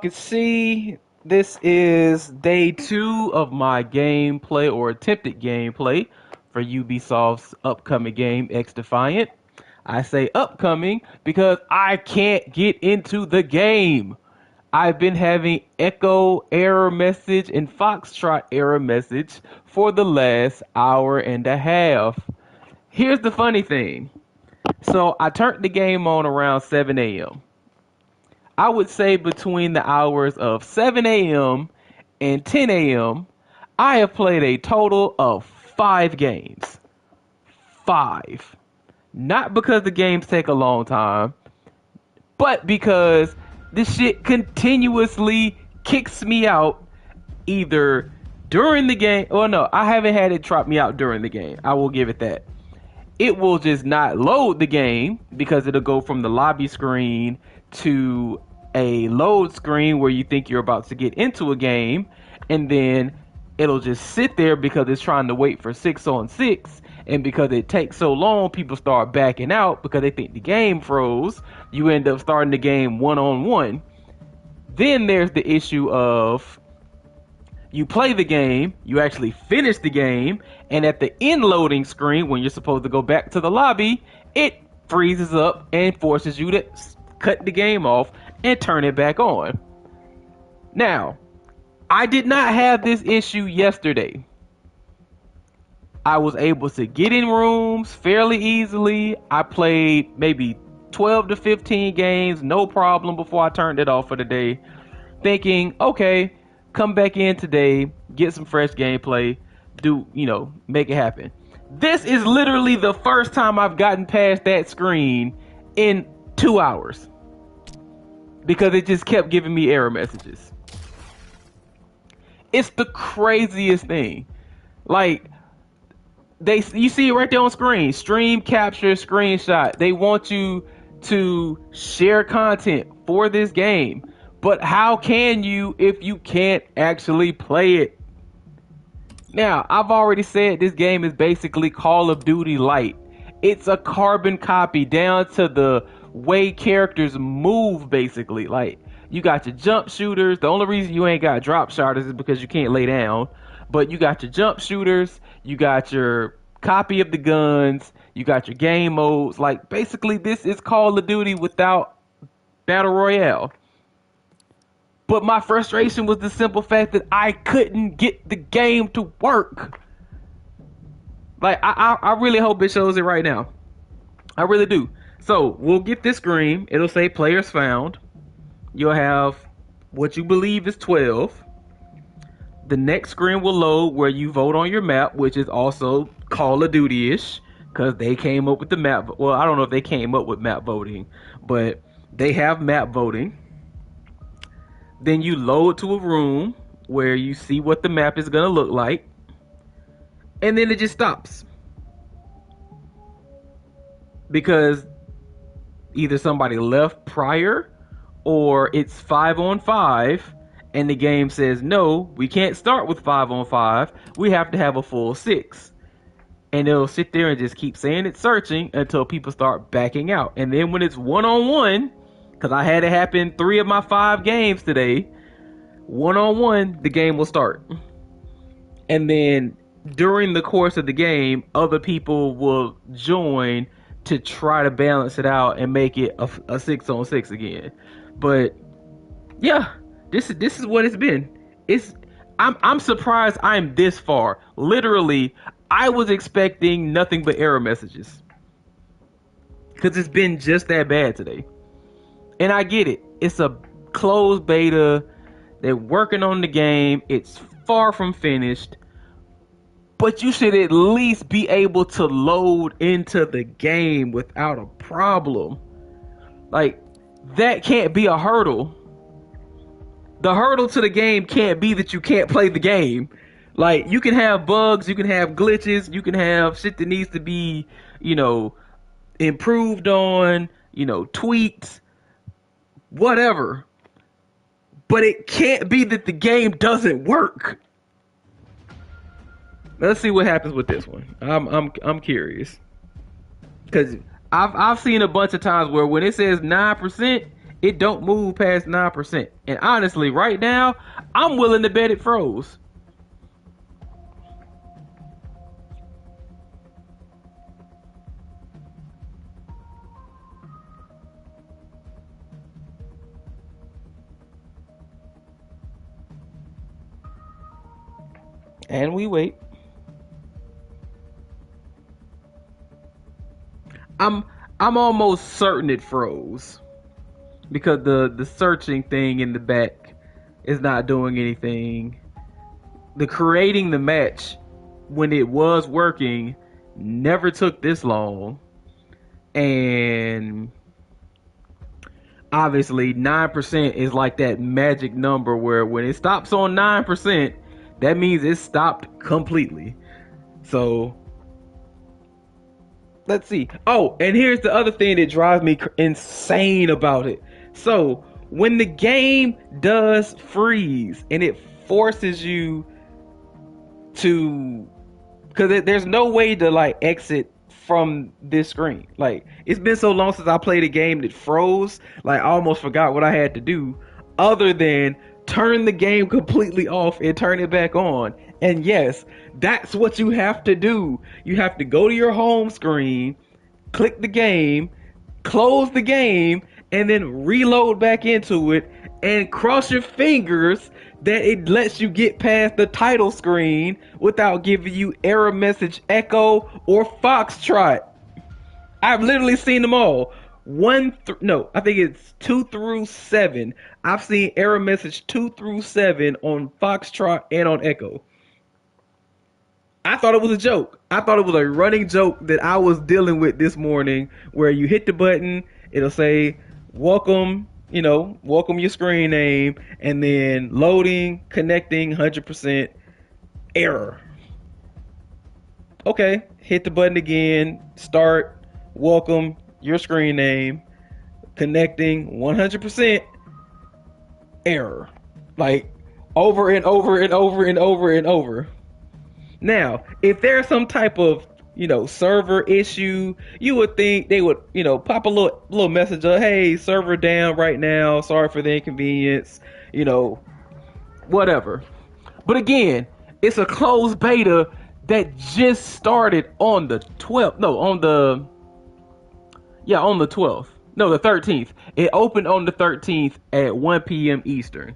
Can see this is day 2 of my gameplay or attempted gameplay for Ubisoft's upcoming game XDefiant. I say upcoming because I can't get into the game. I've been having echo error message and foxtrot error message for the last hour and a half. Here's the funny thing. So I turned the game on around 7 a.m. I would say between the hours of 7 a.m. and 10 a.m., I have played a total of 5 games. 5. Not because the games take a long time, but because this shit continuously kicks me out either during the game. Well, no, I haven't had it drop me out during the game. I will give it that. It will just not load the game because it'll go from the lobby screen to a load screen where you think you're about to get into a game, and then it'll just sit there because it's trying to wait for 6-on-6, and because it takes so long, people start backing out because they think the game froze. You end up starting the game 1-on-1. Then there's the issue of you play the game, you actually finish the game, and at the end loading screen, when you're supposed to go back to the lobby, it freezes up and forces you to cut the game off and turn it back on. Now, I did not have this issue yesterday. I was able to get in rooms fairly easily. I played maybe 12 to 15 games, no problem, before I turned it off for the day, thinking, okay, come back in today, get some fresh gameplay, make it happen. This is literally the first time I've gotten past that screen in 2 hours because it just kept giving me error messages. It's the craziest thing. Like, you see it right there on screen. Stream capture screenshot. They want you to share content for this game. But how can you if you can't actually play it? Now, I've already said this game is basically Call of Duty Light. It's a carbon copy down to the way characters move, basically. Like, you got your jump shooters. The only reason you ain't got drop shooters is because you can't lay down. But you got your jump shooters. You got your copy of the guns. You got your game modes. Like, basically, this is Call of Duty without Battle Royale. But my frustration was the simple fact that I couldn't get the game to work. Like, I really hope it shows it right now. I really do. So, we'll get this screen. It'll say players found. You'll have what you believe is 12. The next screen will load where you vote on your map, which is also Call of Duty-ish, because they came up with the map. Well, I don't know if they came up with map voting, but they have map voting. Then you load to a room where you see what the map is going to look like. And then it just stops. Because either somebody left prior or it's 5-on-5 and the game says, no, we can't start with 5-on-5. We have to have a full 6. And it'll sit there and just keep saying it's searching until people start backing out. And then when it's 1-on-1, because I had it happen 3 of my 5 games today, 1-on-1, the game will start. And then during the course of the game, other people will join to try to balance it out and make it a 6-on-6 again. But yeah, this is what it's been. I'm surprised I'm this far. Literally, I was expecting nothing but error messages because it's been just that bad today. And I get it. It's a closed beta. They're working on the game. It's far from finished. But you should at least be able to load into the game without a problem. Like, that can't be a hurdle. The hurdle to the game can't be that you can't play the game. Like, you can have bugs, you can have glitches, you can have shit that needs to be, improved on, tweaked, whatever. But it can't be that the game doesn't work. Let's see what happens with this one. I'm curious. Cause I've seen a bunch of times where when it says 9%, It don't move past 9%. And honestly, right now, I'm willing to bet it froze. And we wait. I'm I'm almost certain it froze because the searching thing in the back is not doing anything. The creating the match when it was working never took this long, and obviously 9% is like that magic number where when it stops on 9%, that means it stopped completely. So let's see. Oh, and here's the other thing that drives me insane about it. So when the game does freeze and it forces you to, because there's no way to like exit from this screen. Like, it's been so long since I played a game that froze, like I almost forgot what I had to do other than turn the game completely off and turn it back on. And yes, that's what you have to do. You have to go to your home screen, click the game, close the game, and then reload back into it and cross your fingers that it lets you get past the title screen without giving you error message Echo or Foxtrot. I've literally seen them all. No, I think it's 2 through 7. I've seen error message 2 through 7 on Foxtrot and on Echo. I thought it was a joke. I thought it was a running joke that I was dealing with this morning where you hit the button, it'll say, welcome, welcome your screen name, and then loading, connecting, 100% error. Okay, hit the button again, start, welcome your screen name, connecting, 100% error. Like, over and over and over and over and over. Now, if there's some type of, server issue, you would think they would, pop a little message of, hey, server down right now, sorry for the inconvenience, whatever. But again, it's a closed beta that just started on the 12th. No, on the 12th. No, the 13th. It opened on the 13th at 1 p.m. Eastern.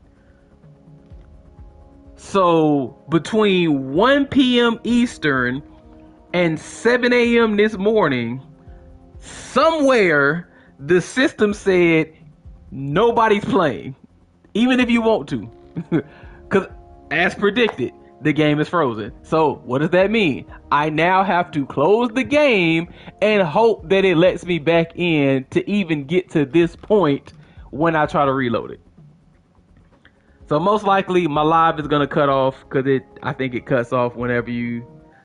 So between 1 p.m. Eastern and 7 a.m. this morning, somewhere the system said nobody's playing, even if you want to. Because as predicted, the game is frozen. So what does that mean? I now have to close the game and hope that it lets me back in to even get to this point when I try to reload it. So most likely my live is gonna cut off because I think it cuts off whenever you